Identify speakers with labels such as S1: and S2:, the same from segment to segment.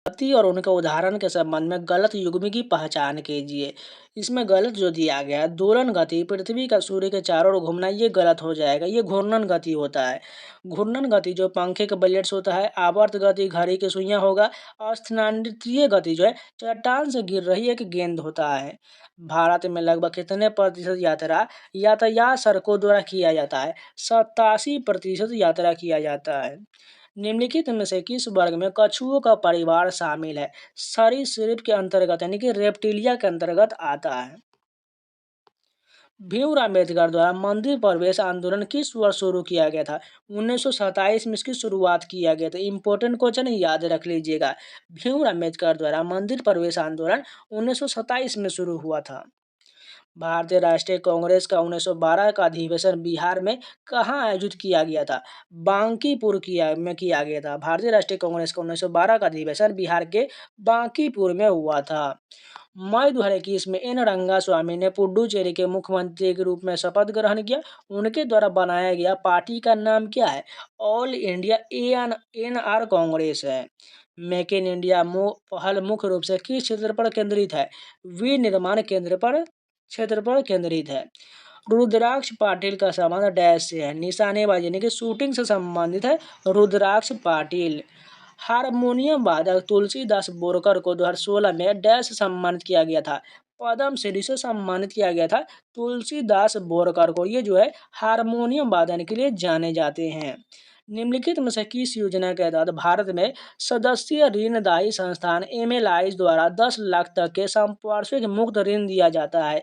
S1: गति और उनके उदाहरण के संबंध में गलत युग्म की पहचान कीजिए। इसमें गलत जो दिया गया है, दोलन गति पृथ्वी का सूर्य के चारों ओर घूमना, ये गलत हो जाएगा। ये घूर्णन गति होता है। घूर्णन गति जो पंखे के ब्लेड्स होता है। आवर्त गति घड़ी की सुइयां होगा। और स्थानांतरित गति जो है चट्टान से गिर रही एक गेंद होता है। भारत में लगभग कितने प्रतिशत यातायात सड़कों द्वारा किया जाता है? 87% यात्रा किया जाता है। निम्नलिखित में से किस वर्ग में कछुओं का परिवार शामिल है? सरीसृप के अंतर्गत यानी कि रेप्टिलिया के अंतर्गत आता है। भीमराव अम्बेडकर द्वारा मंदिर प्रवेश आंदोलन किस वर्ष शुरू किया गया था? 1927 में इसकी शुरुआत किया गया था। इंपॉर्टेंट क्वेश्चन याद रख लीजिएगा। भीमराव अम्बेडकर द्वारा मंदिर प्रवेश आंदोलन 1927 में शुरू हुआ था। भारतीय राष्ट्रीय कांग्रेस का 1912 का अधिवेशन बिहार में कहाँ आयोजित किया गया था? बांकीपुर में किया गया था। भारतीय राष्ट्रीय कांग्रेस का 1912 का अधिवेशन बिहार के बांकीपुर में हुआ था। मई 2021 में एन रंगास्वामी ने पुडुचेरी के मुख्यमंत्री के रूप में शपथ ग्रहण किया। उनके द्वारा बनाया गया पार्टी का नाम क्या है? ऑल इंडिया एनआर कांग्रेस है। मेक इन इंडिया पहल मुख्य रूप से किस क्षेत्र पर केंद्रित है? विनिर्माण क्षेत्र पर केंद्रित है। रुद्राक्ष पाटिल का संबंध डैश से है? निशानेबाजी यानी कि शूटिंग से संबंधित है रुद्राक्ष पाटिल। हारमोनियम वादक तुलसीदास बोरकर को 2016 में डैश से सम्मानित किया गया था? पद्मश्री से सम्मानित किया गया था तुलसीदास बोरकर को। ये जो है हारमोनियम वादन के लिए जाने जाते हैं। निम्नलिखित में से किस योजना के तहत भारत में सदस्य ऋणदायी संस्थान एमएलआई द्वारा 10 लाख तक के संपार्श्विक मुक्त ऋण दिया जाता है?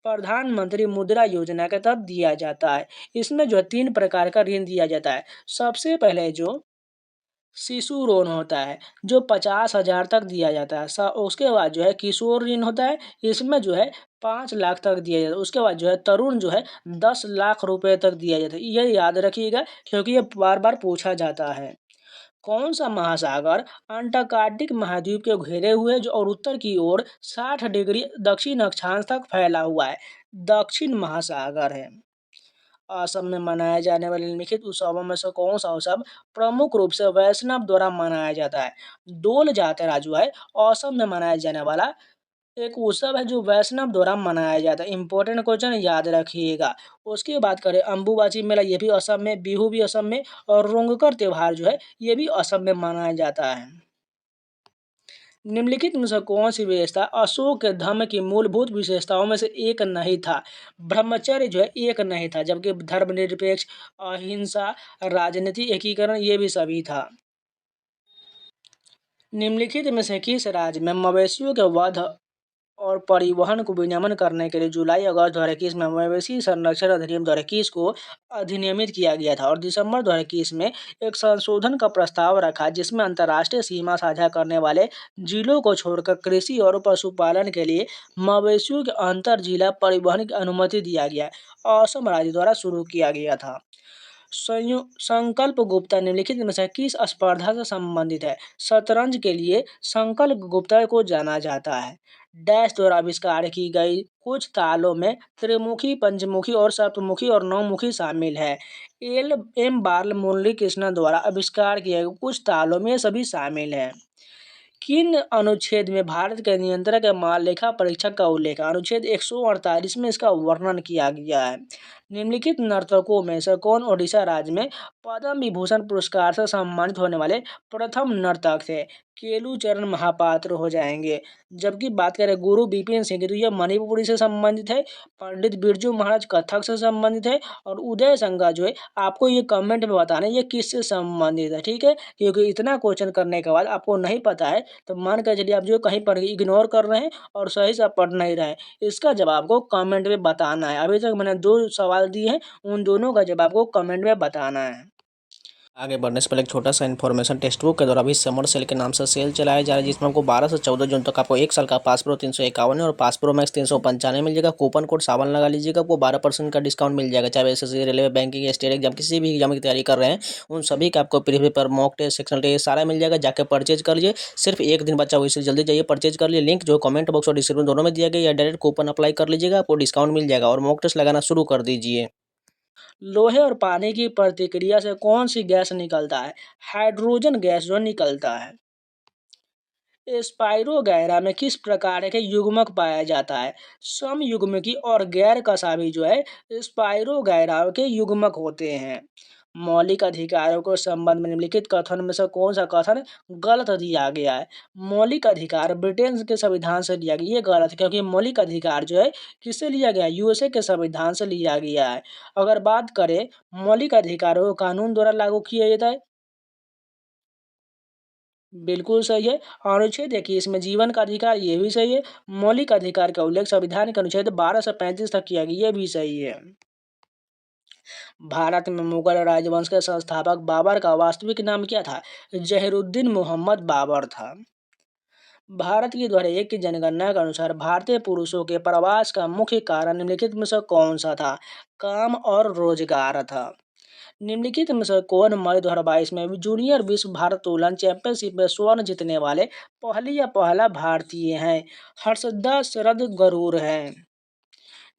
S1: प्रधानमंत्री मुद्रा योजना के तहत दिया जाता है। इसमें जो 3 प्रकार का ऋण दिया जाता है। सबसे पहले जो शिशु ऋण होता है जो 50,000 तक दिया जाता है। उसके बाद जो है किशोर ऋण होता है। इसमें जो है 5 लाख तक दिया जाता है। उसके बाद जो है तरुण जो है 10 लाख रुपए तक दिया जाता है। यह याद रखिएगा क्योंकि ये बार बार पूछा जाता है। कौन सा महासागर अंटार्कटिक महाद्वीप के घेरे हुए है जो और उत्तर की ओर 60 डिग्री दक्षिण अक्षांश तक फैला हुआ है? दक्षिण महासागर है। असम में मनाए जाने वाले निम्नलिखित उत्सवों में से कौन सा उत्सव प्रमुख रूप से वैष्णव द्वारा मनाया जाता है? डोल जात्रा जो है असम में मनाया जाने वाला एक उत्सव है जो वैष्णव द्वारा मनाया जाता है। इंपॉर्टेंट क्वेश्चन याद रखिएगा। उसकी बात करें अम्बुबाची मेला, ये भी असम में, बिहू भी असम में और रोंगकर त्योहार जो है ये भी असम में मनाया जाता है। निम्नलिखित में से कौन सी विशेषता अशोक के धर्म की मूलभूत विशेषताओं में से एक नहीं था? ब्रह्मचर्य जो है एक नहीं था, जबकि धर्मनिरपेक्ष, अहिंसा, राजनीति एकीकरण ये भी सभी था। निम्नलिखित में से किस राज्य में मवेशियों के वध और परिवहन को विनियमन करने के लिए जुलाई अगस्त 2021 में मवेशी संरक्षण अधिनियम 2021 को अधिनियमित किया गया था और दिसंबर 2021 में एक संशोधन का प्रस्ताव रखा जिसमें अंतर्राष्ट्रीय सीमा साझा करने वाले जिलों को छोड़कर कृषि और पशुपालन के लिए मवेशियों के अंतर जिला परिवहन की अनुमति दिया गया। असम राज्य द्वारा शुरू किया गया था। संकल्प गुप्ता निम्नलिखित में से किस स्पर्धा से संबंधित है? शतरंज के लिए संकल्प गुप्ता को जाना जाता है। डैश द्वारा आविष्कार की गई कुछ तालों में त्रिमुखी, पंचमुखी और सप्तमुखी और नौमुखी शामिल है। एल एम बाल मुरली कृष्ण द्वारा आविष्कार किए गए कुछ तालों में सभी शामिल है। किन अनुच्छेद में भारत के नियंत्रक माल लेखा परीक्षक का उल्लेख है? अनुच्छेद 148 में इसका वर्णन किया गया है। निम्नलिखित नर्तकों में से कौन ओडिशा राज्य में पद्म विभूषण पुरस्कार से सम्मानित होने वाले प्रथम नर्तक थे? केलूचरण महापात्र हो जाएंगे। जबकि बात करें गुरु बिपिन सिंह की तो यह मणिपुरी से संबंधित है। पंडित बिरजू महाराज कथक से संबंधित है और उदय संगा जो है आपको ये कमेंट में बताना है ये किससे संबंधित है, ठीक है। क्योंकि इतना क्वेश्चन करने के बाद आपको नहीं पता है तो मान कर चलिए आप जो कहीं पर इग्नोर कर रहे हैं और सही से पढ़ नहीं रहे हैं। इसका जवाब को कमेंट में बताना है। अभी तक मैंने 2 सवाल दिए हैं, उन दोनों का जवाब को कमेंट में बताना है।
S2: आगे बढ़ने से पहले एक छोटा सा इन्फॉर्मेशन, टेक्स्ट बुक के द्वारा अभी समर सेल के नाम से सेल चलाया जा रहा है जिसमें आपको 12 से 14 जून तक आपको 1 साल का पास प्रो 351 और पास प्रो मैक्स 395 मिल जाएगा। कूपन कोड सावन लगा लीजिएगा, आपको 12% का डिस्काउंट मिल जाएगा। चाहे SSC, railway, banking, state exam, किसी भी एग्जाम की तैयारी कर रहे हैं उन सभी का आपको preview paper, mock test, sectional test सारा मिल जाएगा। जाकर परचेज कर लीजिए। सिर्फ एक दिन बचा हुआ, इससे जल्दी जाइए परचेज कर लीजिए। लिंक जो कमेंट बॉक्स और डिस्क्रिप्शन दोनों में दिया गया, या डायरेक्ट कूपन अप्लाई कर लीजिएगा, आपको डिस्काउंट मिल जाएगा। और मॉक टेस्ट लगाना शुरू कर दीजिए।
S1: लोहे और पानी की प्रतिक्रिया से कौन सी गैस निकलता है? हाइड्रोजन गैस जो निकलता है। स्पाइरोगैरा में किस प्रकार के युग्मक पाया जाता है? समयुग्मकी और गैर कसाबी जो है स्पाइरोगैरा के युग्मक होते हैं। मौलिक अधिकारों को संबंध में निम्नलिखित कथन में से कौन सा कथन गलत दिया गया है? मौलिक अधिकार ब्रिटेन के संविधान से लिया गया, ये गलत है क्योंकि मौलिक अधिकार जो है किससे लिया गया? यूएसए के संविधान से लिया गया है। अगर बात करें मौलिक अधिकारों को कानून द्वारा लागू किया जाता है, बिल्कुल सही है। अनुच्छेद देखिए इसमें जीवन का अधिकार, ये भी सही है। मौलिक अधिकार का उल्लेख संविधान के अनुच्छेद 12 से 35 तक किया गया, ये भी सही है। भारत में मुगल राजवंश के संस्थापक बाबर का वास्तविक नाम क्या था? जहीरुद्दीन मोहम्मद बाबर था। भारत की 2001 की जनगणना के अनुसार भारतीय पुरुषों के प्रवास का मुख्य कारण निम्नलिखित में से कौन सा था? काम और रोजगार था। निम्नलिखित में से कौन मई 2022 में जूनियर विश्व भारोत्तोलन चैंपियनशिप में स्वर्ण जीतने वाले पहला भारतीय हैं? हर्षदा शरद गरूर हैं।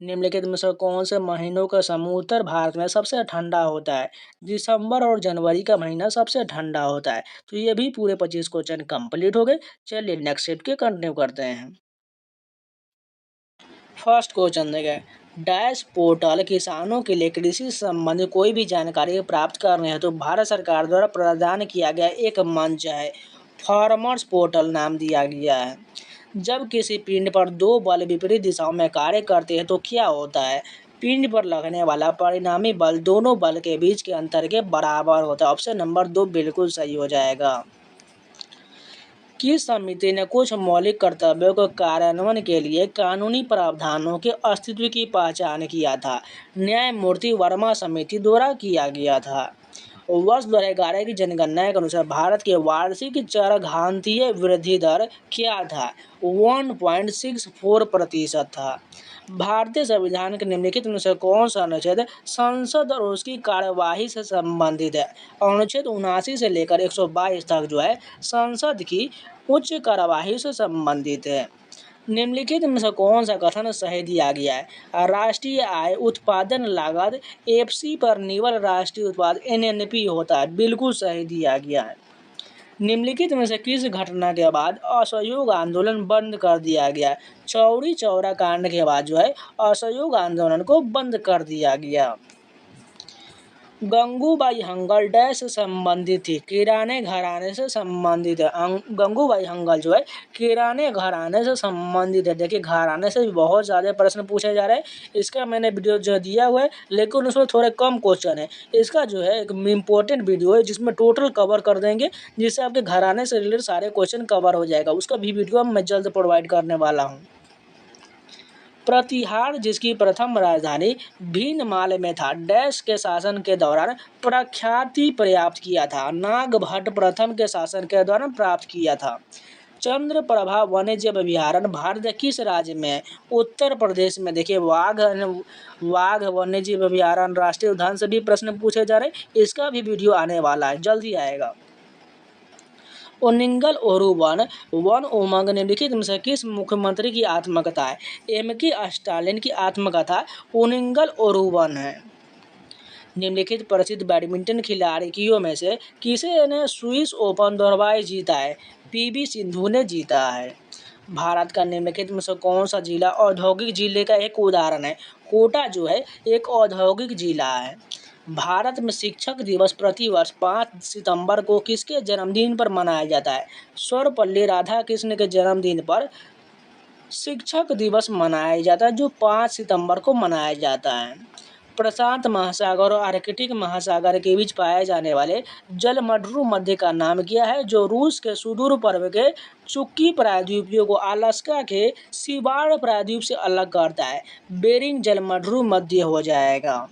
S1: निम्नलिखित में से कौन से महीनों का समूह उत्तर भारत में सबसे ठंडा होता है? दिसंबर और जनवरी का महीना सबसे ठंडा होता है। तो ये भी पूरे 25 क्वेश्चन कंप्लीट हो गए। चलिए नेक्स्ट सेट के कंटिन्यू करते हैं। फर्स्ट क्वेश्चन देखें, डैश पोर्टल किसानों के लिए कृषि संबंधी कोई भी जानकारी प्राप्त करने हेतु भारत सरकार द्वारा प्रदान किया गया एक मंच है। फार्मर्स पोर्टल नाम दिया गया है। जब किसी पिंड पर दो बल विपरीत दिशाओं में कार्य करते हैं तो क्या होता है? पिंड पर लगने वाला परिणामी बल दोनों बल के बीच के अंतर के बराबर होता है। ऑप्शन नंबर 2 बिल्कुल सही हो जाएगा। किस समिति ने कुछ मौलिक कर्तव्यों के कार्यान्वयन के लिए कानूनी प्रावधानों के अस्तित्व की पहचान किया था? न्यायमूर्ति वर्मा समिति द्वारा किया गया था। वर्ष 2011 की जनगणना के अनुसार भारत के वार्षिक चरघांतीय वृद्धि दर क्या था? 1.64% था। भारतीय संविधान के निम्नलिखित में से कौन सा अनुच्छेद संसद और उसकी कार्यवाही से संबंधित है? अनुच्छेद 79 से लेकर 122 तक जो है संसद की उच्च कार्यवाही से संबंधित है। निम्नलिखित में से कौन सा कथन सही दिया गया है? राष्ट्रीय आय उत्पादन लागत एफसी पर निवल राष्ट्रीय उत्पाद एनएनपी होता है, बिल्कुल सही दिया गया है। निम्नलिखित में से किस घटना के बाद असहयोग आंदोलन बंद कर दिया गया? चौरी चौरा कांड के बाद जो है असहयोग आंदोलन को बंद कर दिया गया। गंगूबाई हंगल डैश से संबंधित थी? किराने घराने से संबंधित है। गंगूबाई हंगल जो है किराने घराने से संबंधित है। देखिए घराने से भी बहुत ज़्यादा प्रश्न पूछे जा रहे हैं। इसका मैंने वीडियो जो दिया हुआ है लेकिन उसमें थोड़े कम क्वेश्चन है। इसका जो है एक इम्पोर्टेंट वीडियो है जिसमें टोटल कवर कर देंगे, जिससे आपके घराने से रिलेटेड सारे क्वेश्चन कवर हो जाएगा। उसका भी वीडियो मैं जल्द प्रोवाइड करने वाला हूँ। प्रतिहार जिसकी प्रथम राजधानी भीनमाल में था, डैश के शासन के दौरान प्रख्याति प्राप्त किया था? नागभट्ट प्रथम के शासन के दौरान प्राप्त किया था। चंद्रप्रभा वन्यजीव अभयारण्य भारत के किस राज्य में है? उत्तर प्रदेश में। देखिए वाघ वन्यजीव अभयारण्य राष्ट्रीय उद्यान से भी प्रश्न पूछे जा रहे हैं। इसका भी वीडियो आने वाला है, जल्दी आएगा। उनिंगल ओरू वन उमंग निम्नलिखित में से किस मुख्यमंत्री की आत्मकथा है? एम.के. स्टालिन की आत्मकथा उनिंगल ओरू वन है। निम्नलिखित प्रसिद्ध बैडमिंटन खिलाड़ियों में से किसे ने स्विस ओपन 2022 जीता है? पी.वी. सिंधु ने जीता है। भारत का निम्नलिखित में से कौन सा जिला औद्योगिक जिले का एक उदाहरण है? कोटा जो है एक औद्योगिक जिला है। भारत में शिक्षक दिवस प्रतिवर्ष 5 सितंबर को किसके जन्मदिन पर मनाया जाता है? सर्वपल्ली राधाकृष्ण के जन्मदिन पर शिक्षक दिवस मनाया जाता है, जो 5 सितंबर को मनाया जाता है। प्रशांत महासागर और आर्कटिक महासागर के बीच पाए जाने वाले जलमड्रू मध्य का नाम क्या है, जो रूस के सुदूर पूर्व के चुक्की प्रायद्वीपों को अलास्का के सिवार्ड प्रायद्वीप से अलग करता है? बेरिंग जलमड्रू मध्य हो जाएगा।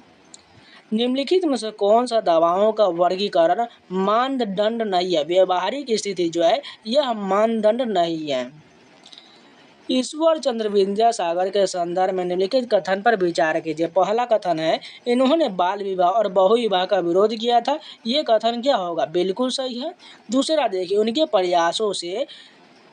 S1: निम्नलिखित में से कौन सा दवाओं का वर्गीकरण मानदंड नहीं है? व्यवहारिक स्थिति जो है यह मानदंड नहीं है। ईश्वर चंद्र विद्यासागर के संदर्भ में निम्नलिखित कथन पर विचार कीजिए। पहला कथन है, इन्होंने बाल विवाह और बहु विवाह का विरोध किया था। ये कथन क्या होगा? बिल्कुल सही है। दूसरा देखिए, उनके प्रयासों से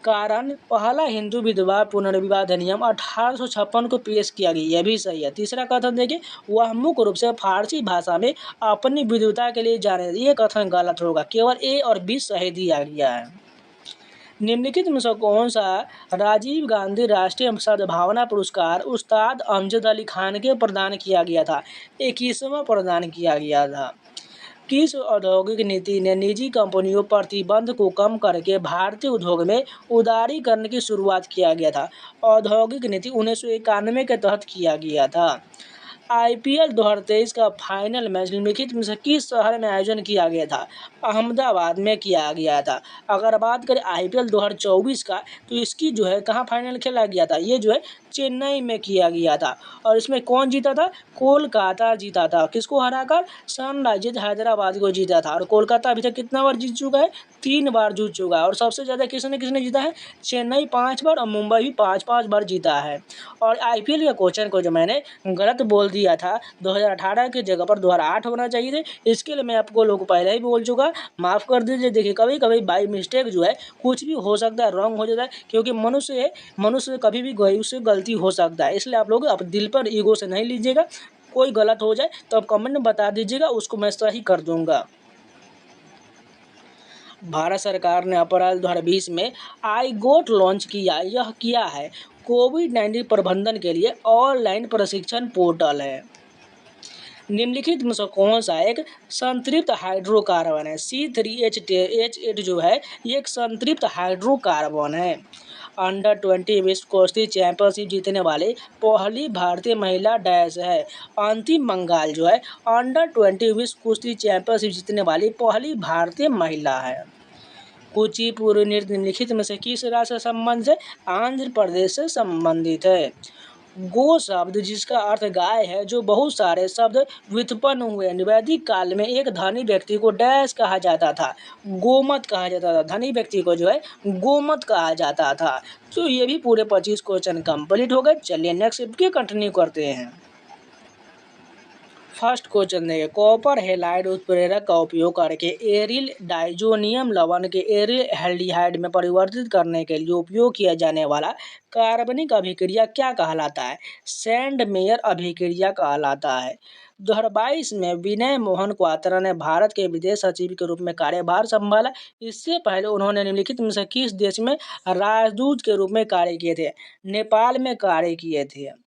S1: कारण पहला हिंदू विधवा पुनर्विवाह अधिनियम 1856 को पेश किया गया, यह भी सही है। तीसरा कथन देखिए, वह मुख्य रूप से फारसी भाषा में अपनी विद्वता के लिए जाने, ये कथन गलत होगा। केवल ए और बी सही दिया गया है। निम्नलिखित में से कौन सा राजीव गांधी राष्ट्रीय सद्भावना पुरस्कार उस्ताद अमजद अली खान के प्रदान किया गया था? 21वां प्रदान किया गया था। किस औद्योगिक नीति ने निजी कंपनियों प्रतिबंध को कम करके भारतीय उद्योग में उदारीकरण की शुरुआत किया गया था? औद्योगिक नीति 1991 के तहत किया गया था। IPL 2023 का फाइनल मैच निम्नलिखित में से किस शहर में आयोजन किया गया था? अहमदाबाद में किया गया था। अगर बात करें IPL 2024 का, तो इसकी जो है कहाँ फाइनल खेला गया था? ये जो है चेन्नई में किया गया था। और इसमें कौन जीता था? कोलकाता जीता था। किसको हराकर? सनराइजर्स हैदराबाद को जीता था। और कोलकाता अभी तक कितना बार जीत चुका है? 3 बार जीत चुका है। और सबसे ज़्यादा किसने किसने जीता है? चेन्नई 5 बार और मुंबई भी 5-5 बार जीता है। और IPL के क्वेश्चन को जो मैंने गलत बोल दिया था, 2018 की जगह पर 2008 होना चाहिए थे। इसके लिए मैं आपको लोग पहले ही बोल चुका, माफ़ कर दीजिए। देखिए, कभी कभी बाई मिस्टेक जो है कुछ भी हो सकता है, रॉन्ग हो जाता है, क्योंकि मनुष्य कभी भी उससे गलती हो सकता है। इसलिए आप लोग अब दिल पर ईगो से नहीं लीजिएगा। कोई गलत हो जाए तो आप कमेंट में बता दीजिएगा, उसको मैं सही कर दूंगा। भारत सरकार ने अप्रैल 2020 में आई गोट लॉन्च किया। यह किया है कोविड-19 प्रबंधन के लिए ऑनलाइन प्रशिक्षण पोर्टल है। निम्नलिखित में से कौन सा एक संतृप्त हाइड्रोकार्बन है? C3H8 जो है ये एक संतृप्त हाइड्रोकार्बन है। अंडर 20 विश्व कुश्ती चैंपियनशिप जीतने वाली पहली भारतीय महिला डैश है। अंतिम बंगाल जो है अंडर 20 विश्व कुश्ती चैंपियनशिप जीतने वाली पहली भारतीय महिला है। कुचिपुड़ी नृत्य निम्नलिखित में से किस राज्य से संबंधित है? आंध्र प्रदेश से संबंधित है। गो शब्द जिसका अर्थ गाय है, जो बहुत सारे शब्द व्युत्पन्न हुए। वैदिक काल में एक धनी व्यक्ति को डैश कहा जाता था? गोमत कहा जाता था। धनी व्यक्ति को जो है गोमत कहा जाता था। तो ये भी पूरे 25 क्वेश्चन कंप्लीट हो गए। चलिए नेक्स्ट के कंटिन्यू करते हैं। फर्स्ट क्वेश्चन देखिए, कॉपर हेलाइड उत्प्रेरक का उपयोग करके एरिल डाइजोनियम लवण के एरिल हैल्डिहाइड में परिवर्तित करने के लिए उपयोग किया जाने वाला कार्बनिक अभिक्रिया क्या कहलाता है? सैंड मेयर अभिक्रिया कहलाता है। 2022 में विनय मोहन क्वात्रा ने भारत के विदेश सचिव के रूप में कार्यभार संभाला। इससे पहले उन्होंने निम्नलिखित में से किस देश में राजदूत के रूप में कार्य किए थे? नेपाल में कार्य किए थे।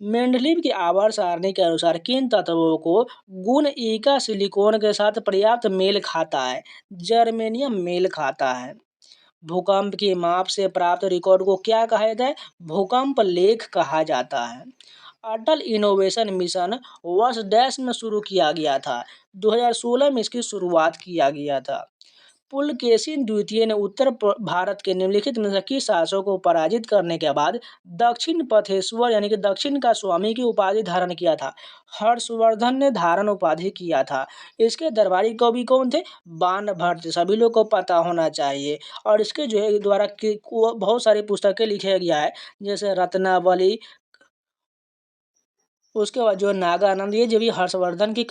S1: मेंडलीव की आवर्त सारणी के अनुसार किन तत्वों को गुण ई का सिलिकॉन के साथ पर्याप्त मेल खाता है? जर्मेनियम मेल खाता है। भूकंप की माप से प्राप्त रिकॉर्ड को क्या कहा जाता है? भूकंप लेख कहा जाता है। अटल इनोवेशन मिशन वर्ष डैश में शुरू किया गया था? 2016 में इसकी शुरुआत किया गया था। पुलकेशिन द्वितीय ने उत्तर भारत के निम्नलिखित में से किस शासक को पराजित करने के बाद दक्षिण पथेश्वर यानी कि दक्षिण का स्वामी की उपाधि धारण किया था? हर्षवर्धन ने धारण उपाधि किया था। इसके दरबारी कवि कौन थे? बाणभट्ट। सभी लोग को पता होना चाहिए। और इसके जो है द्वारा बहुत सारी पुस्तकें लिखे गया है, जैसे रत्नावली, उसके बाद जो नागानंद, ये जो भी हर्षवर्धन की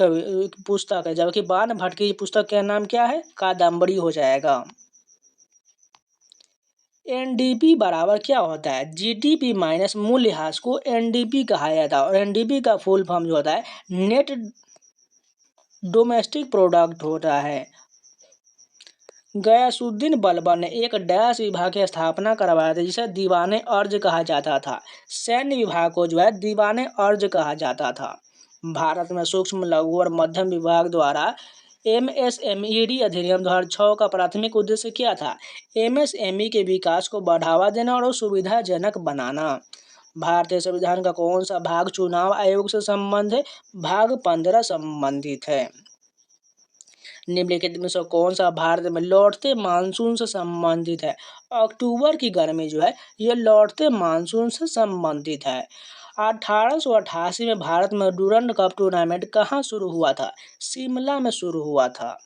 S1: पुस्तक है। जबकि बाणभट्ट की पुस्तक का नाम क्या है? कादम्बरी हो जाएगा। NDP बराबर क्या होता है? GDP माइनस मूल्यह्रास को NDP कहा जाता है। और NDP का फुल फॉर्म जो होता है नेट डोमेस्टिक प्रोडक्ट होता है। गयासुद्दीन बलबन ने एक डैश विभाग की स्थापना करवाया था, जिसे दीवाने अर्ज कहा जाता था। सैन्य विभाग को जो है दीवाने अर्ज कहा जाता था। भारत में सूक्ष्म लघु और मध्यम विभाग द्वारा MSMED अधिनियम 2006 का प्राथमिक उद्देश्य क्या था? MSME के विकास को बढ़ावा देना और सुविधाजनक बनाना। भारतीय संविधान का कौन सा भाग चुनाव आयोग से संबंध है? भाग 15 संबंधित है। निम्नलिखित में से कौन सा भारत में लौटते मानसून से संबंधित है? अक्टूबर की गर्मी जो है यह लौटते मानसून से संबंधित है। 1888 में भारत में डूरंड कप टूर्नामेंट कहाँ शुरू हुआ था? शिमला में शुरू हुआ था।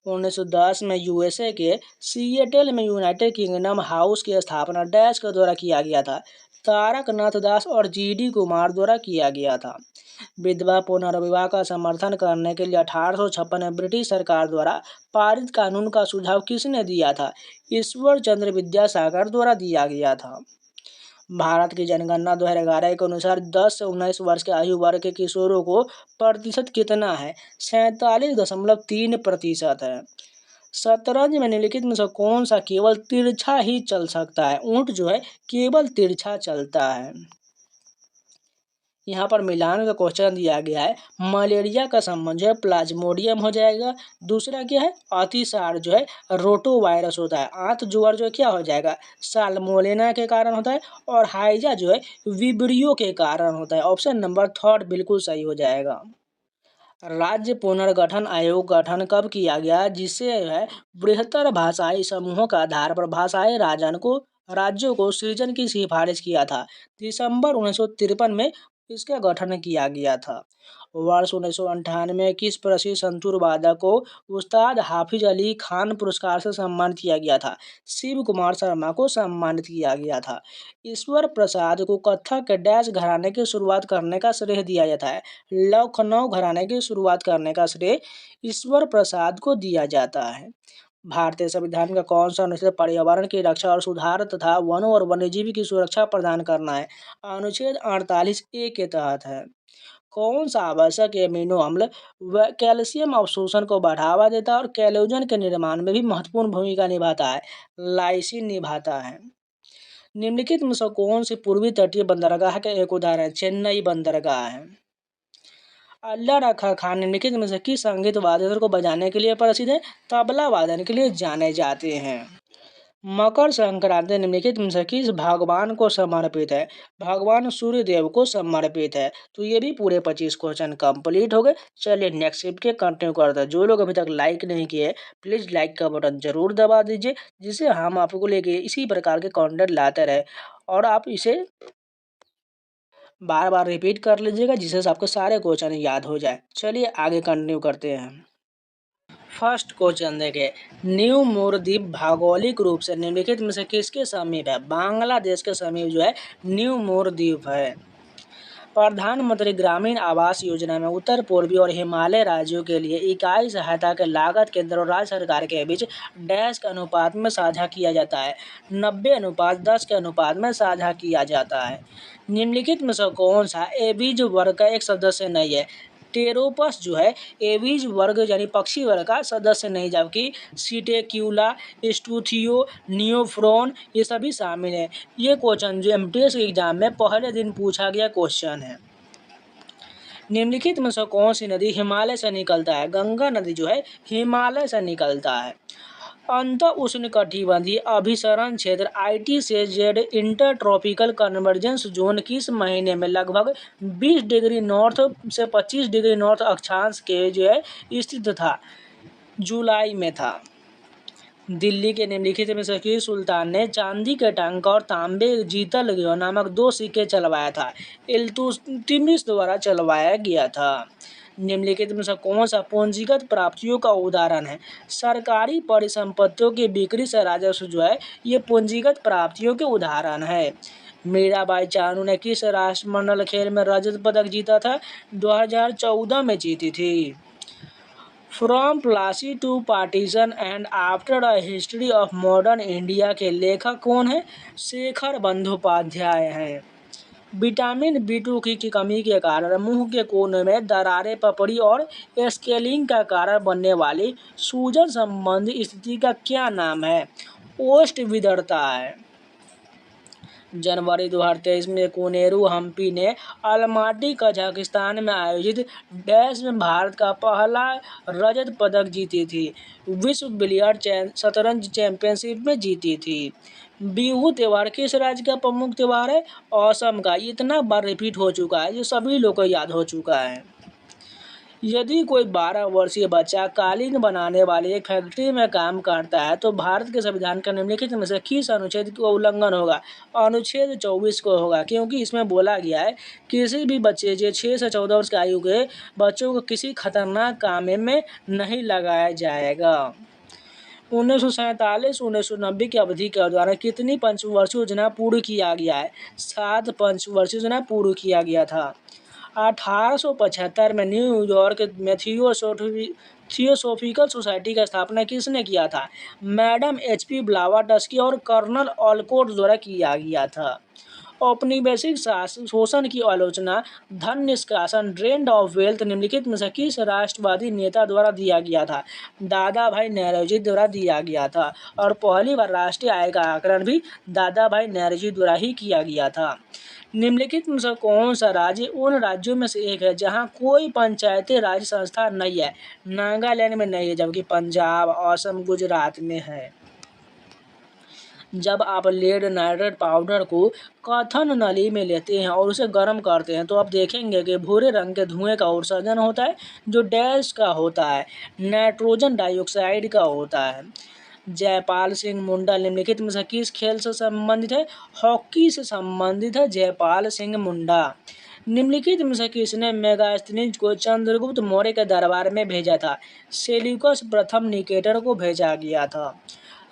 S1: 1910 में USA के सिएटल में यूनाइटेड किंगडम हाउस की स्थापना डैश के द्वारा किया गया था? तारकनाथ दास और GD कुमार द्वारा किया गया था। विधवा पुनर्विवाह का समर्थन करने के लिए 1856 में ब्रिटिश सरकार द्वारा पारित कानून का सुझाव किसने दिया था? ईश्वर चंद्र विद्यासागर द्वारा दिया गया था। भारत की जनगणना 2011 के अनुसार 10 से 19 वर्ष के आयु वर्ग के किशोरों को प्रतिशत कितना है? 47.3% है। शतरंज में निम्नलिखित में से कौन सा केवल तिरछा ही चल सकता है? ऊंट जो है केवल तिरछा चलता है। यहाँ पर मिलान का क्वेश्चन दिया गया है। मलेरिया का संबंध जो है प्लाज्मोडियम हो जाएगा। दूसरा क्या है? अतिसार जो है रोटो वायरस होता है। आंत ज्वर जो है क्या हो जाएगा? साल्मोनेला के कारण होता है। और हाइजा जो है विब्रियो के कारण होता है। ऑप्शन नंबर थर्ड बिल्कुल सही हो जाएगा। राज्य पुनर्गठन आयोग गठन कब किया गया, जिसे है बृहत्तर भाषाई समूहों का आधार पर भाषाई राज्यों को सृजन की सिफारिश किया था? दिसंबर 1953 में इसका गठन किया गया था। वर्ष 1998 में किस प्रसिद्ध संतूर वादक को उस्ताद हाफिज अली खान पुरस्कार से सम्मानित किया गया था? शिव कुमार शर्मा को सम्मानित किया गया था। ईश्वर प्रसाद को कत्थक के डैश घराने की शुरुआत करने का श्रेय दिया जाता है? लखनऊ घराने की शुरुआत करने का श्रेय ईश्वर प्रसाद को दिया जाता है। भारतीय संविधान का कौन सा अनुच्छेद पर्यावरण की रक्षा और सुधार तथा वनों और वन्यजीव की सुरक्षा प्रदान करना है? अनुच्छेद 48A के तहत है। कौन सा आवश्यक एमिनो अम्ल कैल्शियम अवशोषण को बढ़ावा देता है और कोलेजन के निर्माण में भी महत्वपूर्ण भूमिका निभाता है? लाइसिन निभाता है। निम्नलिखित में से कौन सी पूर्वी तटीय बंदरगाह का एक उदाहरण? चेन्नई बंदरगाह है। अल्लाह रखा खान निम्नलिखित में से किस संगीत वाद्य यंत्र को बजाने के लिए प्रसिद्ध है? तबला वादन के लिए जाने जाते हैं। मकर संक्रांति निम्नलिखित में से किस भगवान को समर्पित है? भगवान सूर्य देव को समर्पित है। तो ये भी पूरे 25 क्वेश्चन कंप्लीट हो गए। चलिए नेक्स्ट शिफ्ट के कंटिन्यू करते हैं। जो लोग अभी तक लाइक नहीं किए प्लीज लाइक का बटन जरूर दबा दीजिए, जिससे हम आपको लेके इसी प्रकार के कंटेंट लाते रहे। और आप इसे बार बार रिपीट कर लीजिएगा, जिससे आपको सारे क्वेश्चन याद हो जाए। चलिए आगे कंटिन्यू करते हैं। फर्स्ट क्वेश्चन देखें, न्यू मोर द्वीप भौगोलिक रूप से निम्नलिखित में से किसके समीप है? बांग्लादेश के समीप जो है न्यू मोर द्वीप है। प्रधानमंत्री ग्रामीण आवास योजना में उत्तर पूर्वी और हिमालय राज्यों के लिए इकाई सहायता के लागत केंद्र और राज्य सरकार के बीच डैश के अनुपात में साझा किया जाता है? 90:10 के अनुपात में साझा किया जाता है। निम्नलिखित में से कौन सा एविज वर्ग का एक सदस्य नहीं है? टेरोपस जो है एविज वर्ग यानी पक्षी वर्ग का सदस्य नहीं, जबकि सीटेक्यूला, स्टूथियो, नियोफ्रॉन ये सभी शामिल हैं। ये क्वेश्चन जो एमटीएस के एग्जाम में पहले दिन पूछा गया क्वेश्चन है। निम्नलिखित में से कौन सी नदी हिमालय से निकलता है? गंगा नदी जो है हिमालय से निकलता है। अंत उष्णकटिबंधीय अभिसरण क्षेत्र ITCZ inter tropical convergence zone किस महीने में लगभग 20 डिग्री नॉर्थ से 25 डिग्री नॉर्थ अक्षांश के जो है स्थित था? जुलाई में था। दिल्ली के निम्नलिखित में से किस सुल्तान ने चांदी के टंक और तांबे जीतल नामक 2 सिक्के चलवाया था? इल्तुतमिश द्वारा चलवाया गया था। निम्नलिखित में से कौन सा पूंजीगत प्राप्तियों का उदाहरण है? सरकारी परिसंपत्तियों की बिक्री से राजस्व जो है ये पूंजीगत प्राप्तियों के उदाहरण है। मीराबाई चानू ने किस राष्ट्रमंडल खेल में रजत पदक जीता था? 2014 में जीती थी। From Plassey to partition and after a history of modern India के लेखक कौन है? शेखर बंदोपाध्याय हैं। विटामिन B2 की कमी के कारण मुंह के कोने में दरारें, पपड़ी और स्केलिंग का कारण बनने वाली सूजन संबंधी स्थिति का क्या नाम है? ओस्ट विदरता है। जनवरी 2023 में कोनेरू हम्पी ने अलमाटी कजाकिस्तान में आयोजित डैश में भारत का पहला रजत पदक जीती थी। विश्व बिलियर्ड शतरंज चैंपियनशिप में जीती थी। बिहू त्यौहार किस राज्य का प्रमुख त्यौहार है? असम का। इतना बार रिपीट हो चुका है, जो सभी लोग को याद हो चुका है। यदि कोई 12 वर्षीय बच्चा कालीन बनाने वाली एक फैक्ट्री में काम करता है तो भारत के संविधान का निम्नलिखित में से किस अनुच्छेद का उल्लंघन होगा? अनुच्छेद 24 को होगा, क्योंकि इसमें बोला गया है किसी भी बच्चे जो 6 से 14 वर्ष की आयु के बच्चों को किसी खतरनाक काम में नहीं लगाया जाएगा। 1947-1990 की अवधि के दौरान कितनी पंचवर्षीय योजना पूर्ण किया गया है? 7 पंचवर्षीय योजना पूर्ण किया गया था। 1875 में न्यूयॉर्क में थियोसॉफिकल सोसाइटी का स्थापना किसने किया था? मैडम HP ब्लावाटस्की और कर्नल ऑलकोट द्वारा किया गया था। औपनिवेशिक शोषण की आलोचना, धन निष्कासन, ड्रेन ऑफ वेल्थ निम्नलिखित में से किस राष्ट्रवादी नेता द्वारा दिया गया था? दादा भाई नौरोजी द्वारा दिया गया था। और पहली बार राष्ट्रीय आय का आकलन भी दादा भाई नौरोजी द्वारा ही किया गया था। निम्नलिखित में से कौन सा राज्य उन राज्यों में से एक है जहां कोई पंचायती राज संस्था नहीं है? नागालैंड में नहीं है, जबकि पंजाब, असम, गुजरात में है। जब आप लेड नाइट्रेट पाउडर को कथन नली में लेते हैं और उसे गर्म करते हैं तो आप देखेंगे कि भूरे रंग के धुएं का उत्सर्जन होता है, जो डैश का होता है, नाइट्रोजन डाइऑक्साइड का होता है। जयपाल सिंह मुंडा निम्नलिखित में से किस खेल से संबंधित है? हॉकी से संबंधित है जयपाल सिंह मुंडा। निम्नलिखित में से किसने मेगास्थनीज को चंद्रगुप्त मौर्य के दरबार में भेजा था? सेल्यूकस प्रथम निकेटर को भेजा गया था।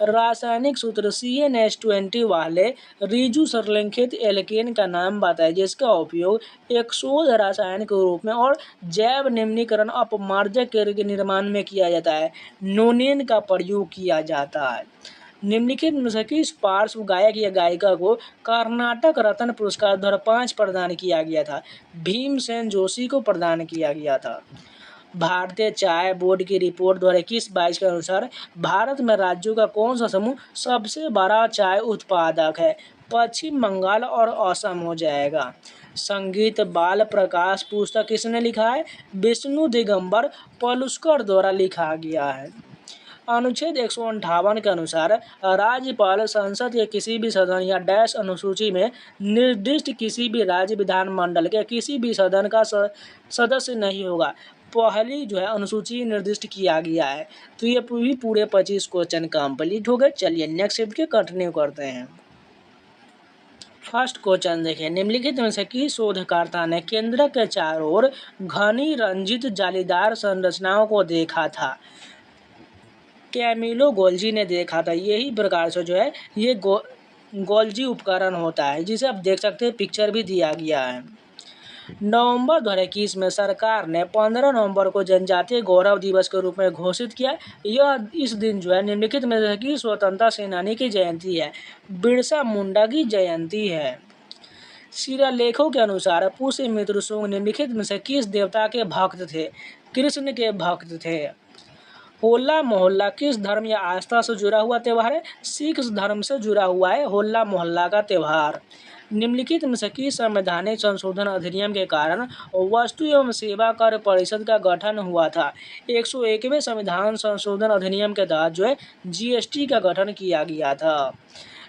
S1: रासायनिक सूत्र CnH20 वाले रिजु सरलिखित एल्केन का नाम बताएं जिसका उपयोग एक शोध रसायन के रूप में और जैव निम्नीकरण अपमार्जक के निर्माण में किया जाता है। नोनेन का प्रयोग किया जाता है। निम्नलिखित में से किस पार्श्व गायक या गायिका को कर्नाटक रत्न पुरस्कार 2005 प्रदान किया गया था? भीमसेन जोशी को प्रदान किया गया था। भारतीय चाय बोर्ड की रिपोर्ट 2021-22 के अनुसार भारत में राज्यों का कौन सा समूह सबसे बड़ा चाय उत्पादक है? पश्चिम बंगाल और असम हो जाएगा। संगीत बाल प्रकाश पुस्तक किसने लिखा है? विष्णु दिगंबर पलुस्कर द्वारा लिखा गया है। अनुच्छेद 158 के अनुसार राज्यपाल संसद के किसी भी सदन या डैश अनुसूची में निर्दिष्ट किसी भी राज्य विधानमंडल के किसी भी सदन का सदस्य नहीं होगा। पहली अनुसूची निर्दिष्ट किया गया है। तो ये पूरे 25 क्वेश्चन कंप्लीट हो गए। चलिए नेक्स्ट शिफ्ट के कंटिन्यू करते हैं। फर्स्ट क्वेश्चन देखिए, निम्नलिखित में से किस शोधकर्ता ने केंद्र के चारों ओर घनी रंजित जालीदार संरचनाओं को देखा था? कैमिलो गोल्जी ने देखा था। यही प्रकार से ये गोल्जी उपकरण होता है, जिसे आप देख सकते हैं, पिक्चर भी दिया गया है। नवंबर 2021 में सरकार ने 15 नवंबर को जनजातीय गौरव दिवस के रूप में घोषित किया। यह इस दिन निम्नलिखित में से किस स्वतंत्रता सेनानी की जयंती है? बिरसा मुंडा की जयंती है। शिलालेखों के अनुसार पुष्यमित्र शुंग निम्नलिखित में से किस देवता के भक्त थे? कृष्ण के भक्त थे। होला मोहल्ला किस धर्म या आस्था से जुड़ा हुआ त्यौहार है? सिख धर्म से जुड़ा हुआ है होला मोहल्ला का त्यौहार। निम्नलिखित में से किस संवैधानिक संशोधन अधिनियम के कारण वस्तु एवं सेवा कर परिषद का गठन हुआ था? 101वें संविधान संशोधन अधिनियम के तहत GST का गठन किया गया था।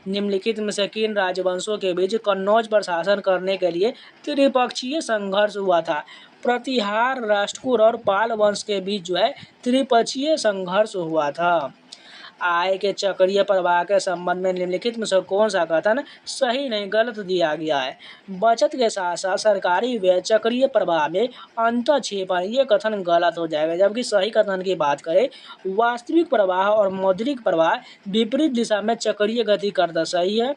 S1: निम्नलिखित में से किन राजवंशों के बीच कन्नौज पर शासन करने के लिए त्रिपक्षीय संघर्ष हुआ था? प्रतिहार, राष्ट्रकूट और पाल वंश के बीच त्रिपक्षीय संघर्ष हुआ था। आय के चक्रीय प्रवाह के संबंध में निम्नलिखित में से कौन सा कथन सही नहीं गलत दिया गया है? बचत के साथ साथ सरकारी व्यय चक्रीय प्रवाह में अंतःक्षेपण, ये कथन गलत हो जाएगा। जबकि सही कथन की बात करें, वास्तविक प्रवाह और मौद्रिक प्रवाह विपरीत दिशा में चक्रीय गति करता, सही है।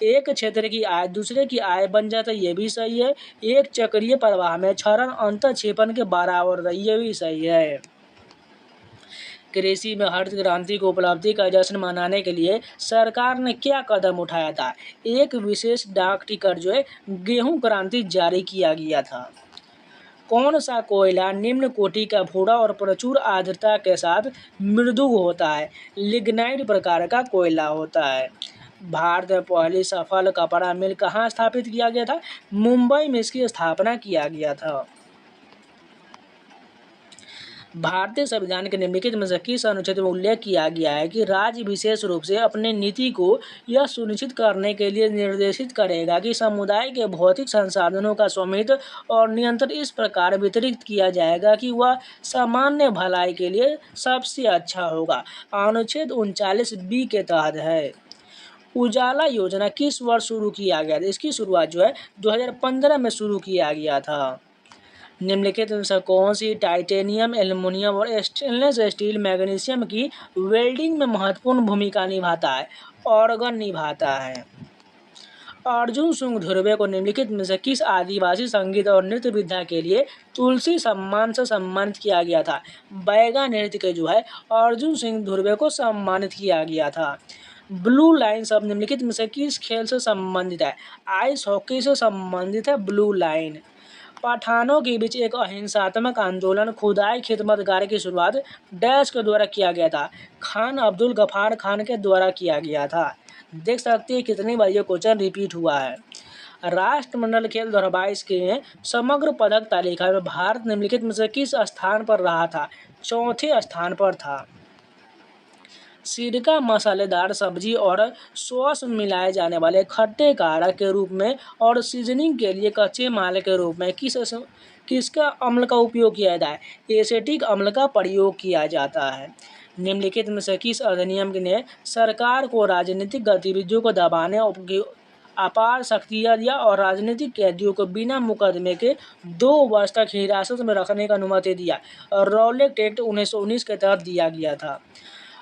S1: एक क्षेत्र की आय दूसरे की आय बन जाता, ये भी सही है। एक चक्रीय प्रवाह में क्षरण अंतःक्षेपण के बराबर, ये भी सही है। कृषि में हरित क्रांति को उपलब्धि का जश्न मनाने के लिए सरकार ने क्या कदम उठाया था? एक विशेष डाक टिकट गेहूं क्रांति जारी किया गया था। कौन सा कोयला निम्न कोटि का भूरा और प्रचुर आर्द्रता के साथ मृदु होता है? लिग्नाइट प्रकार का कोयला होता है। भारत में पहली सफल कपड़ा मिल कहाँ स्थापित किया गया था? मुंबई में इसकी स्थापना किया गया था। भारतीय संविधान के निम्नलिखित में से किस अनुच्छेद में उल्लेख किया गया है कि राज्य विशेष रूप से अपने नीति को यह सुनिश्चित करने के लिए निर्देशित करेगा कि समुदाय के भौतिक संसाधनों का स्वामित्व और नियंत्रण इस प्रकार वितरित किया जाएगा कि वह सामान्य भलाई के लिए सबसे अच्छा होगा? अनुच्छेद 39B के तहत है। उजाला योजना किस वर्ष शुरू किया गया था? इसकी शुरुआत 2015 में शुरू किया गया था। निम्नलिखित में से कौन सी टाइटेनियम, एल्युमिनियम और स्टेनलेस स्टील मैग्नीशियम की वेल्डिंग में महत्वपूर्ण भूमिका निभाता है? ऑर्गन निभाता है। अर्जुन सिंह धुर्वे को निम्नलिखित में से किस आदिवासी संगीत और नृत्य विधा के लिए तुलसी सम्मान से सम्मानित किया गया था? बैगा नृत्य के अर्जुन सिंह धुर्वे को सम्मानित किया गया था। ब्लू लाइन शब्द निम्नलिखित में से किस खेल से संबंधित है? आइस हॉकी से संबंधित है ब्लू लाइन। पठानों के बीच एक अहिंसात्मक आंदोलन खुदाई खिदमतगार की शुरुआत डैश के द्वारा किया गया था? खान अब्दुल गफ्फार खान के द्वारा किया गया था। देख सकते हैं कितनी बार ये क्वेश्चन रिपीट हुआ है। राष्ट्रमंडल खेल 2022 के समग्र पदक तालिका में भारत निम्नलिखित में से किस स्थान पर रहा था? चौथे स्थान पर था। सिरका मसालेदार सब्जी और सॉस में मिलाए जाने वाले खट्टे कारक के रूप में और सीजनिंग के लिए कच्चे माल के रूप में किसका अम्ल का उपयोग किया जाता है? एसेटिक अम्ल का प्रयोग किया जाता है। निम्नलिखित में से किस अधिनियम ने सरकार को राजनीतिक गतिविधियों को दबाने की अपार शक्तियाँ दिया और राजनीतिक कैदियों को बिना मुकदमे के 2 वर्ष तक हिरासत में रखने की अनुमति दिया? रॉलेट एक्ट 1919 के तहत दिया गया था।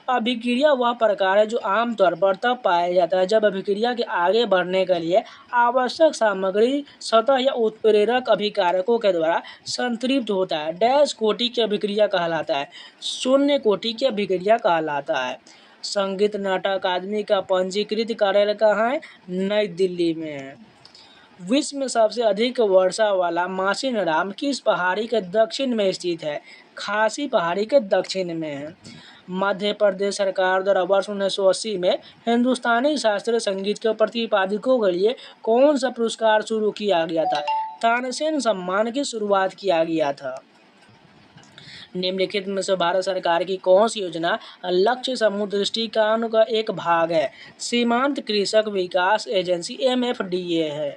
S1: अभिक्रिया वह प्रकार है जो आमतौर पर तब पाया जाता है जब अभिक्रिया के आगे बढ़ने के लिए आवश्यक सामग्री सतह या उत्प्रेरक अभिकारकों के द्वारा संतृप्त होता है। डैश कोटि की अभिक्रिया कहलाता है? शून्य कोटि की अभिक्रिया कहलाता है। संगीत नाटक अकादमी का पंजीकृत कार्यालय कहाँ है? नई दिल्ली में है। विश्व में सबसे अधिक वर्षा वाला मासिनराम किस पहाड़ी के दक्षिण में स्थित है? खासी पहाड़ी के दक्षिण में है। मध्य प्रदेश सरकार द्वारा वर्ष 1980 में हिंदुस्तानी शास्त्रीय संगीत के प्रतिपादकों के लिए कौन सा पुरस्कार शुरू किया गया था? तानसेन सम्मान की शुरुआत किया गया था। निम्नलिखित में से भारत सरकार की कौन सी योजना लक्ष्य समूह दृष्टिकोण का एक भाग है? सीमांत कृषक विकास एजेंसी MFDA है।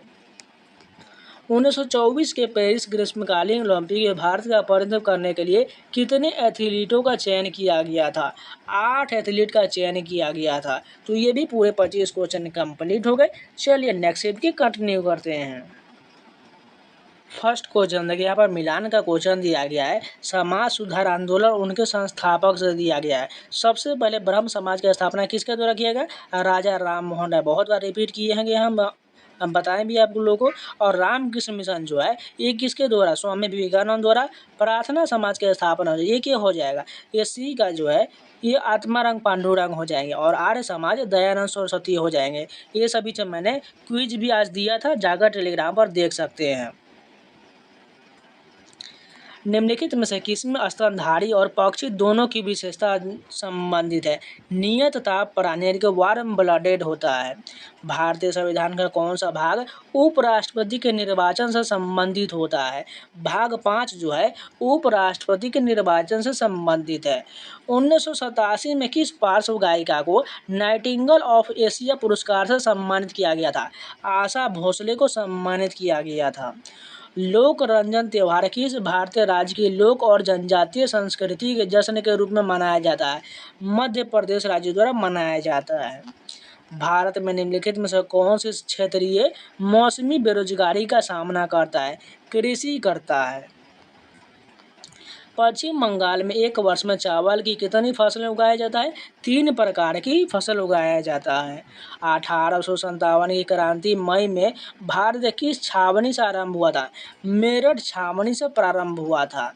S1: 1924 के पेरिस ग्रीष्मकालीन ओलंपिक में भारत का प्रतिनिधित्व करने के लिए कितने एथलीटों का चयन किया गया था? 8 एथलीट का चयन किया गया था। तो ये भी पूरे 25 क्वेश्चन कंप्लीट हो गए। चलिए नेक्स्ट स्टेप की कंटिन्यू करते हैं। फर्स्ट क्वेश्चन देखिए, यहाँ पर मिलान का क्वेश्चन दिया गया है। समाज सुधार आंदोलन उनके संस्थापक से दिया गया है। सबसे पहले ब्रह्म समाज की स्थापना किसके द्वारा किया गया? राजा राम मोहन राय। बहुत बार रिपीट किए हैं कि हम बताएं भी आप लोगों को। और रामकृष्ण मिशन जो है ये किसके द्वारा? स्वामी विवेकानंद द्वारा। प्रार्थना समाज की स्थापना ये क्या हो जाएगा? ये सी का जो है ये आत्मारंग पांडुरंग हो जाएंगे और आर्य समाज दयानंद सरस्वती हो जाएंगे। ये सभी जो मैंने क्विज भी आज दिया था, जाकर टेलीग्राम पर देख सकते हैं। निम्नलिखित में से किसमें स्तनधारी और पक्षी दोनों की विशेषता संबंधित है? नियत ताप प्राणी के वार्म ब्लडेड होता है। भारतीय संविधान का कौन सा भाग उपराष्ट्रपति के निर्वाचन से संबंधित होता है? भाग 5 जो है उपराष्ट्रपति के निर्वाचन से संबंधित है। 1987 में किस पार्श्व गायिका को नाइटिंगेल ऑफ एशिया पुरस्कार से सम्मानित किया गया था? आशा भोसले को सम्मानित किया गया था। लोक रंजन त्यौहार किस भारतीय राज्य की लोक और जनजातीय संस्कृति के जश्न के रूप में मनाया जाता है? मध्य प्रदेश राज्य द्वारा मनाया जाता है। भारत में निम्नलिखित में से कौन से क्षेत्रीय मौसमी बेरोजगारी का सामना करता है? कृषि करता है। पश्चिम बंगाल में एक वर्ष में चावल की कितनी फसलें उगाया जाता है? 3 प्रकार की फसल उगाया जाता है। 1857 की क्रांति मई में भारत किस छावनी से आरंभ हुआ था? मेरठ छावनी से प्रारंभ हुआ था।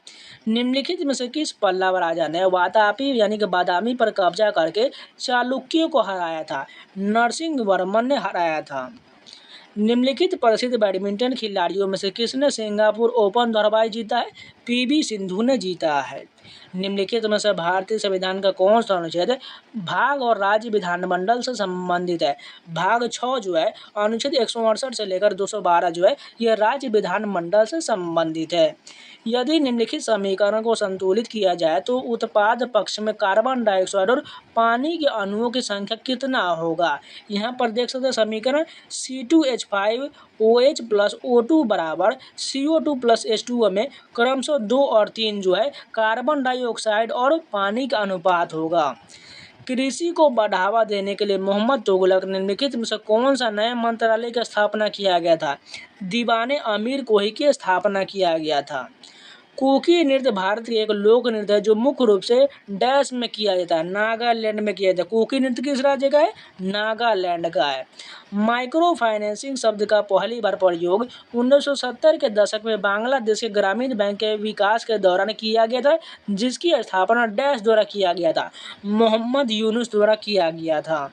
S1: निम्नलिखित में से किस पल्लव राजा ने वातापी यानी कि बादामी पर कब्जा करके चालुक्यों को हराया था? नरसिंह वर्मन ने हराया था। निम्नलिखित प्रसिद्ध बैडमिंटन खिलाड़ियों में से किसने सिंगापुर ओपन 2022 जीता है? PV सिंधु ने जीता है। निम्नलिखित में से भारतीय संविधान का कौन सा अनुच्छेद भाग और राज्य विधानमंडल से संबंधित है? भाग 6 जो है अनुच्छेद 168 से लेकर 212 जो है यह राज्य विधानमंडल से संबंधित है। यदि निम्नलिखित समीकरण को संतुलित किया जाए तो उत्पाद पक्ष में कार्बन डाइऑक्साइड और पानी के अणुओं की संख्या कितना होगा? यहाँ पर देख सकते हैं समीकरण C2H5OH प्लस O2 बराबर CO2 प्लस H2O में क्रमशः 2 और 3 जो है कार्बन डाइऑक्साइड और पानी का अनुपात होगा। कृषि को बढ़ावा देने के लिए मोहम्मद तुगलक निम्नलिखित में से कौन सा नए मंत्रालय की स्थापना किया गया था? दीवाने अमीर कोही की स्थापना किया गया था। कुकी नृत्य भारत की एक लोक नृत्य है जो मुख्य रूप से डैश में किया जाता है? नागालैंड में किया जाता है। कुकी नृत्य किस राज्य का है? नागालैंड का है। माइक्रो फाइनेंसिंग शब्द का पहली बार प्रयोग 1970 के दशक में बांग्लादेश के ग्रामीण बैंक के विकास के दौरान किया गया था, जिसकी स्थापना डैश द्वारा किया गया था? मोहम्मद यूनुस द्वारा किया गया था।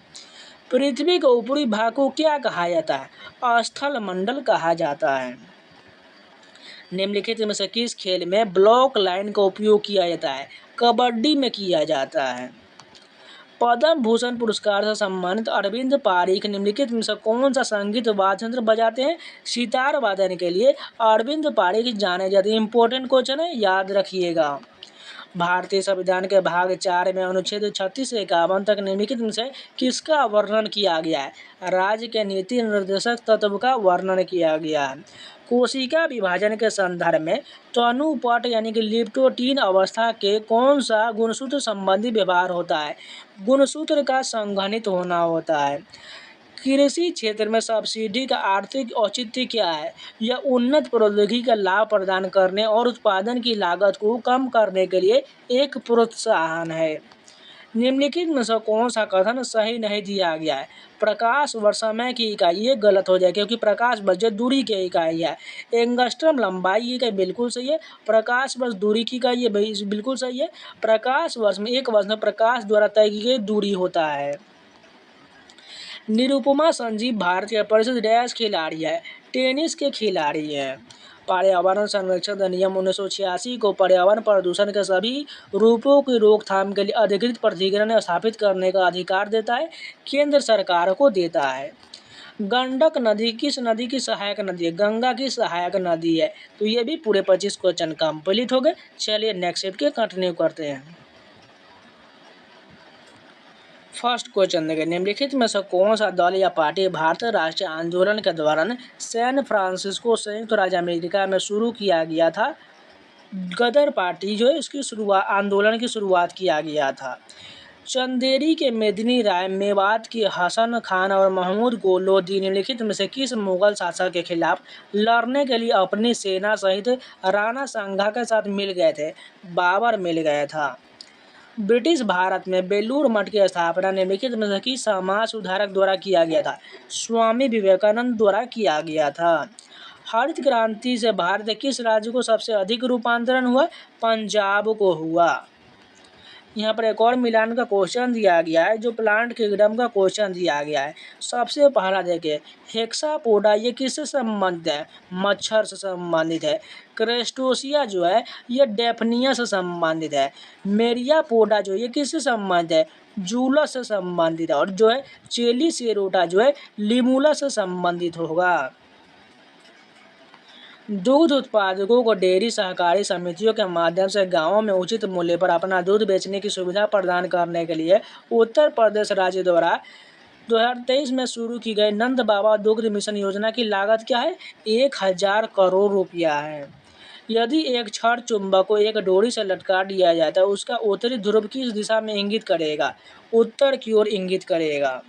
S1: पृथ्वी के ऊपरी भाग को क्या कहा जाता है? स्थल मंडल कहा जाता है। निम्नलिखित में से किस खेल में ब्लॉक लाइन का उपयोग किया जाता है? कबड्डी में किया जाता है। पद्म भूषण पुरस्कार से सम्मानित अरविंद पारिख निम्नलिखित में से कौन सा संगीत वाद्य यंत्र बजाते हैं? सितार वादन के लिए अरविंद पारिख जाने जाते हैं। इंपॉर्टेंट क्वेश्चन है, याद रखिएगा। भारतीय संविधान के भाग 4 में अनुच्छेद 36 से 51 तक निम्नलिखित में से किसका वर्णन किया गया है? राज्य के नीति निर्देशक तत्व का वर्णन किया गया है। कोशिका विभाजन के संदर्भ में तनुपट यानी कि लिप्टोटीन अवस्था के कौन सा गुणसूत्र संबंधी व्यवहार होता है? गुणसूत्र का संघनित होना होता है। कृषि क्षेत्र में सब्सिडी का आर्थिक औचित्य क्या है? यह उन्नत प्रौद्योगिकी का लाभ प्रदान करने और उत्पादन की लागत को कम करने के लिए एक प्रोत्साहन है। निम्नलिखित में से कौन सा कथन सही नहीं दिया गया है? प्रकाश वर्ष समय की इकाई, ये गलत हो जाए क्योंकि प्रकाश वर्ष दूरी की इकाई है। एंगस्ट्रम लंबाई की इकाई बिल्कुल सही है। प्रकाश वर्ष दूरी की इकाई, ये बिल्कुल सही है। प्रकाश वर्ष में एक वर्ष में प्रकाश द्वारा तय की गई दूरी होता है। निरुपमा संजीव भारत के प्रसिद्ध डैश खिलाड़ी है? टेनिस के खिलाड़ी है। पर्यावरण संरक्षण अधिनियम 1986 को पर्यावरण प्रदूषण के सभी रूपों की रोकथाम के लिए अधिकृत प्राधिकरण स्थापित करने का अधिकार देता है। केंद्र सरकार को देता है। गंडक नदी किस नदी की सहायक नदी है? गंगा की सहायक नदी है। तो ये भी पूरे 25 क्वेश्चन कंप्लीट हो गए। चलिए नेक्स्ट शिफ्ट के कंटिन्यू करते हैं। फर्स्ट क्वेश्चन देखिए, निम्नलिखित में से कौन सा दल या पार्टी भारतीय राष्ट्रीय आंदोलन के दौरान सैन फ्रांसिस्को संयुक्त राज्य अमेरिका में शुरू किया गया था? गदर पार्टी जो है इसकी शुरुआत आंदोलन की शुरुआत किया गया था। चंदेरी के मेदिनी राय, मेवात की हसन खान और महमूद गोलोदी निम्नलिखित में से किस मुगल शासक के खिलाफ लड़ने के लिए अपनी सेना सहित राणा सांगा के साथ मिल गए थे? बाबर मिल गया था। ब्रिटिश भारत में बेलूर मठ की स्थापना निम्नलिखित में से किस समाज सुधारक द्वारा किया गया था? स्वामी विवेकानंद द्वारा किया गया था। हरित क्रांति से भारत के किस राज्य को सबसे अधिक रूपांतरण हुआ? पंजाब को हुआ। यहाँ पर एक और मिलान का क्वेश्चन दिया गया है, जो प्लांट किंगडम का क्वेश्चन दिया गया है। सबसे पहला देखिए, हेक्सापोडा ये किससे संबंधित है? मच्छर से संबंधित है। क्रेस्टोसिया जो है ये डेफनिया से संबंधित है। मेरियापोडा जो ये किससे संबंधित है? जूलस से संबंधित है। और जो है चेलीसेरोटा जो है लिमुलस से संबंधित होगा। दूध उत्पादकों को डेयरी सहकारी समितियों के माध्यम से गांवों में उचित मूल्य पर अपना दूध बेचने की सुविधा प्रदान करने के लिए उत्तर प्रदेश राज्य द्वारा 2023 में शुरू की गई नंद बाबा दुग्ध मिशन योजना की लागत क्या है? 1000 करोड़ रुपया है। यदि एक छड़ चुंबक को एक डोरी से लटका दिया जाता है, उसका उत्तरी ध्रुव किस दिशा में इंगित करेगा? उत्तर की ओर इंगित करेगा।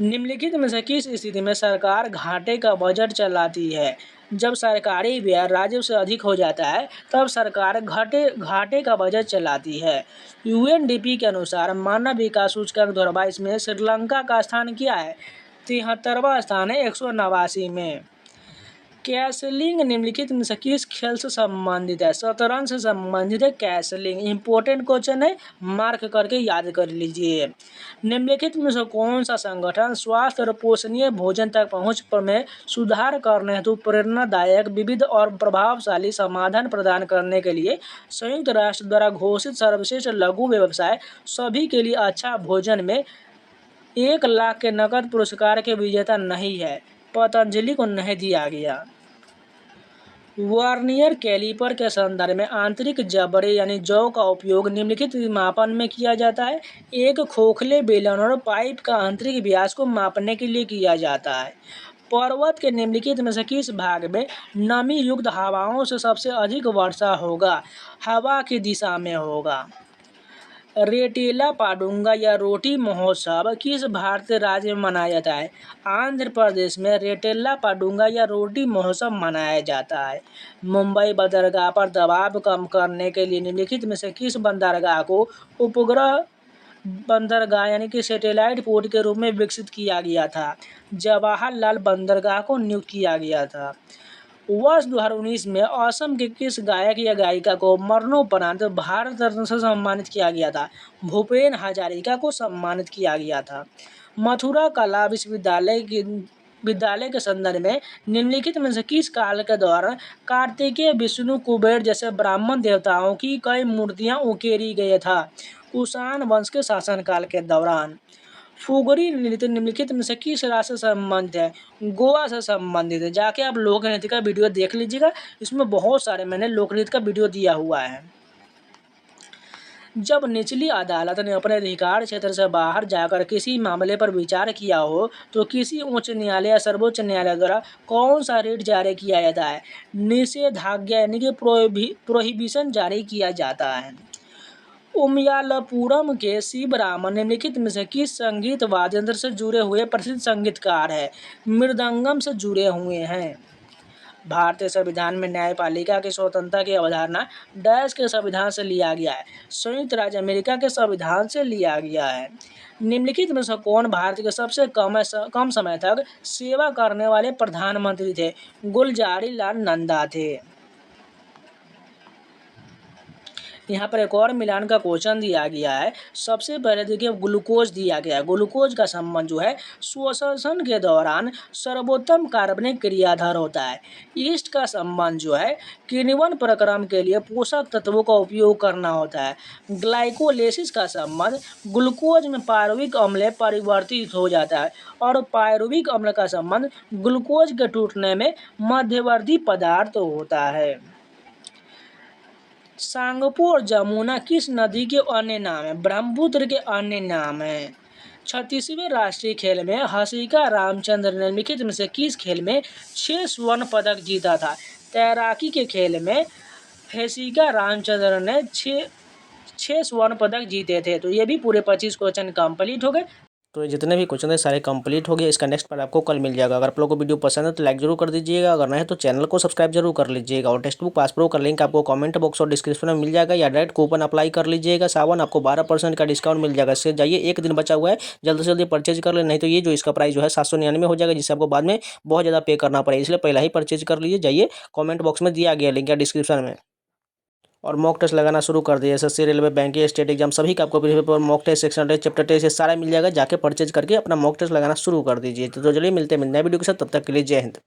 S1: निम्नलिखित में से किस स्थिति में सरकार घाटे का बजट चलाती है? जब सरकारी व्यय राजस्व से अधिक हो जाता है तब सरकार घाटे का बजट चलाती है। यूएनडीपी के अनुसार मानव विकास सूचकांक 2022 में श्रीलंका का स्थान क्या है? 73वां स्थान है 189 में। कैसलिंग निम्नलिखित में से किस खेल से संबंधित है? शतरंज से संबंधित है कैसलिंग। इंपॉर्टेंट क्वेश्चन है, मार्क करके याद कर लीजिए। निम्नलिखित में से कौन सा संगठन स्वास्थ्य और पोषणीय भोजन तक पहुंच में सुधार करने हेतु प्रेरणादायक, विविध और प्रभावशाली समाधान प्रदान करने के लिए संयुक्त राष्ट्र द्वारा घोषित सर्वश्रेष्ठ लघु व्यवसाय सभी के लिए अच्छा भोजन में 1 लाख के नकद पुरस्कार के विजेता नहीं है? पतंजलि को नहीं दिया गया। वर्नियर कैलिपर के संदर्भ में आंतरिक जबड़े यानी जौ का उपयोग निम्नलिखित मापन में किया जाता है? एक खोखले बेलन और पाइप का आंतरिक व्यास को मापने के लिए किया जाता है। पर्वत के निम्नलिखित में से किस भाग में नमी युक्त हवाओं से सबसे अधिक वर्षा होगा? हवा की दिशा में होगा। रेटेला पाडुंगा या रोटी महोत्सव किस भारतीय राज्य में मनाया जाता है? आंध्र प्रदेश में रेटेला पाडुंगा या रोटी महोत्सव मनाया जाता है। मुंबई बंदरगाह पर दबाव कम करने के लिए निम्नलिखित में से किस बंदरगाह को उपग्रह बंदरगाह यानी कि सैटेलाइट पोर्ट के रूप में विकसित किया गया था? जवाहरलाल बंदरगाह को नियुक्त किया गया था। वर्ष 2019 में असम के किस गायक या गायिका को मरणोपरांत भारत रत्न से सम्मानित किया गया था? भूपेन हजारिका को सम्मानित किया गया था। मथुरा कला विद्यालय के संदर्भ में निम्नलिखित में से किस काल के दौरान कार्तिकेय, विष्णु, कुबेर जैसे ब्राह्मण देवताओं की कई मूर्तियां उकेरी गई था? कुषाण वंश के शासनकाल के दौरान। फुगरी नृत्य निम्नलिखित में से किस राज्य से संबंधित है? गोवा से संबंधित है। जाके आप लोक नृत्य का वीडियो देख लीजिएगा, इसमें बहुत सारे मैंने लोक नृत्य का वीडियो दिया हुआ है। जब निचली अदालत ने अपने अधिकार क्षेत्र से बाहर जाकर किसी मामले पर विचार किया हो तो किसी उच्च न्यायालय या सर्वोच्च न्यायालय द्वारा कौन सा रिट जारी किया जाता है? निषेधाज्ञा यानी कि प्रोहिबिशन जारी किया जाता है। उमयालपुरम के शिवरामन निम्नलिखित में से किस संगीत वाद्य यंत्र से जुड़े हुए प्रसिद्ध संगीतकार है? मृदंगम से जुड़े हुए हैं। भारतीय संविधान में न्यायपालिका की स्वतंत्रता की अवधारणा डैश के संविधान से लिया गया है? संयुक्त राज्य अमेरिका के संविधान से लिया गया है। निम्नलिखित में से कौन भारत के सबसे कम समय तक सेवा करने वाले प्रधानमंत्री थे? गुलजारी लाल नंदा थे। यहाँ पर एक और मिलान का क्वेश्चन दिया गया है। सबसे पहले देखिए ग्लूकोज दिया गया है। ग्लूकोज का संबंध जो है श्वसन के दौरान सर्वोत्तम कार्बनिक क्रियाधार होता है। ईस्ट का संबंध जो है किण्वन प्रक्रम के लिए पोषक तत्वों का उपयोग करना होता है। ग्लाइकोलाइसिस का संबंध ग्लूकोज में पायरुविक अम्ल परिवर्तित हो जाता है और पायरुविक अम्ल का संबंध ग्लूकोज के टूटने में मध्यवर्ती पदार्थ होता है। सांगपो और जमुना किस नदी के अन्य नाम है? ब्रह्मपुत्र के अन्य नाम है। 36वें राष्ट्रीय खेल में हसिका रामचंद्र ने निम्नलिखित में से किस खेल में 6 स्वर्ण पदक जीता था? तैराकी के खेल में हसिका रामचंद्र ने 6 स्वर्ण पदक जीते थे। तो ये भी पूरे 25 क्वेश्चन कंप्लीट हो गए।
S2: तो ये जितने भी क्वेश्चन है सारे कंप्लीट हो गए। इसका नेक्स्ट पार्ट आपको कल मिल जाएगा। अगर आप लोगों को वीडियो पसंद है तो लाइक जरूर कर दीजिएगा, अगर नहीं तो चैनल को सब्सक्राइब जरूर कर लीजिएगा। और टेक्स्ट बुक पास प्रो का लिंक आपको कमेंट बॉक्स और डिस्क्रिप्शन में मिल जाएगा, या डायरेक्ट कूपन अप्लाई कर लीजिएगा। सावन आपको 12% का डिस्काउंट मिल जाएगा। इससे जाइए, एक दिन बचा हुआ है, जल्दी से जल्दी परचेज कर ले, नहीं तो ये जो इसका प्राइस जो है 799 हो जाएगा, जिससे आपको बाद में बहुत ज़्यादा पे करना पड़ेगा। इसलिए पहले ही परचेज कर लीजिए। जाइए, कॉमेंट बॉक्स में दिया गया लिंक या डिस्क्रिप्शन में। और मॉक टेस्ट लगाना शुरू कर दिए। SSC, railway, banking, state exam सभी का आपको previous paper, mock test, section test, chapter test, ये सारा मिल जाएगा। जाके परचेज करके अपना मॉक टेस्ट लगाना शुरू कर दीजिए। तो चलिए मिलते हैं नए वीडियो के साथ, तब तक के लिए जय हिंद।